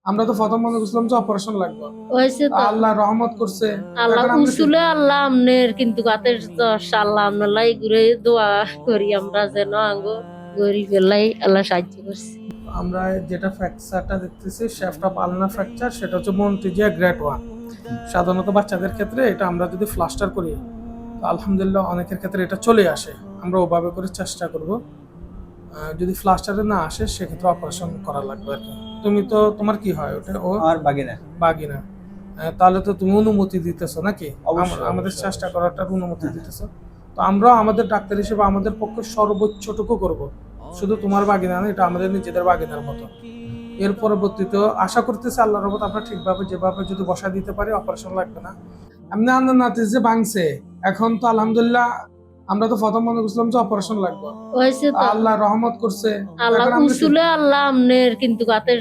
আমরা তো প্রথম মনে করছিলাম যে অপারেশন লাগবে। হয়েছে তো আল্লাহ রহমত করছে। আল্লাহ এখন আমরা উসুলে আল্লাহ আমনের কিন্তু গাতের আল্লাহ আমনের লাই ঘুরে দোয়া করি আমরা যেন আঙ্গো গরিব লাই আল্লাহ সাহায্য করছে। আমরা যেটা ফ্র্যাকচারটা দেখতেছি শেফট অফ আলনা ফ্র্যাকচার, সেটা হচ্ছে মন্টিজিয়া গ্রেড 1। সাধারণত বাচ্চাদের ক্ষেত্রে এটা আমরা যদি প্লাস্টার করি তো আলহামদুলিল্লাহ অনেকের ক্ষেত্রে এটা চলে আসে। আমরা ওভাবে করে চেষ্টা করব। যদি প্লাস্টারে না আসে সেক্ষেত্রে অপারেশন করা লাগবে আর কি। তুমি তো তোমার কি হয় ওটা? ও আর বাগিনা বাগিনা। তাহলে তো তুমি অনুমতি দিতেছো নাকি? অবশ্যই, আমাদের অবশ্যই। চেষ্টা করাটার অনুমতি দিতেছো। তো আমরাও আমাদের ডাক্তার হিসেবে আমাদের পক্ষে সর্বোচ্চটুকু করব। শুধু তোমার বাগিনা না, এটা আমাদের নিজেদের বাগিনার মতো। এর পরবর্তীতে আশা করতেছি আল্লাহর রহমত আমরা ঠিকভাবে যেভাবে যদি বসা দিতে পারি অপারেশন লাগবে না। এমনি আন্দার নাতিস যে ভাঙছে, এখন তো আলহামদুলিল্লাহ আমরা তো প্রথম মনে করছিলাম যে অপারেশন লাগবে। হয়েছে তো আল্লাহ রহমত করছে। আল্লাহ এখন আমরা উসুলে আল্লাহ আমনের কিন্তু গাতের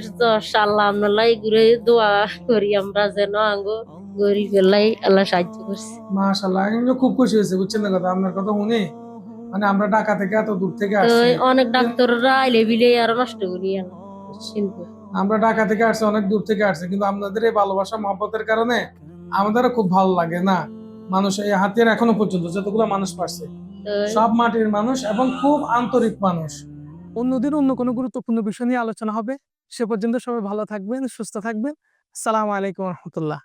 আল্লাহ আমনের লাই ঘুরে দোয়া করি আমরা যেন আঙ্গো গরিব লাই আল্লাহ সাহায্য করছে। মাশাআল্লাহ আমি তো খুব খুশি হয়েছি, বুঝছেন না কথা আপনার কথা শুনে। মানে আমরা ঢাকা থেকে এত দূর থেকে তো আসছি। অনেক ডাক্তাররা আইলে বিলে আরো নষ্ট করি কিন্তু আমরা ঢাকা থেকে আসছি, অনেক দূর থেকে আসছি, কিন্তু আপনাদের এই ভালোবাসা মহব্বতের কারণে আমাদেরও খুব ভালো লাগে না। মানুষ এই হাতিয়ার এখনো পর্যন্ত যতগুলো মানুষ পারছে তো সব মাটির মানুষ এবং খুব আন্তরিক মানুষ। অন্যদিন অন্য কোনো গুরুত্বপূর্ণ বিষয় নিয়ে আলোচনা হবে। সে পর্যন্ত সবাই ভালো থাকবেন, সুস্থ থাকবেন। আসসালামু আলাইকুম রহমতুল্লাহ।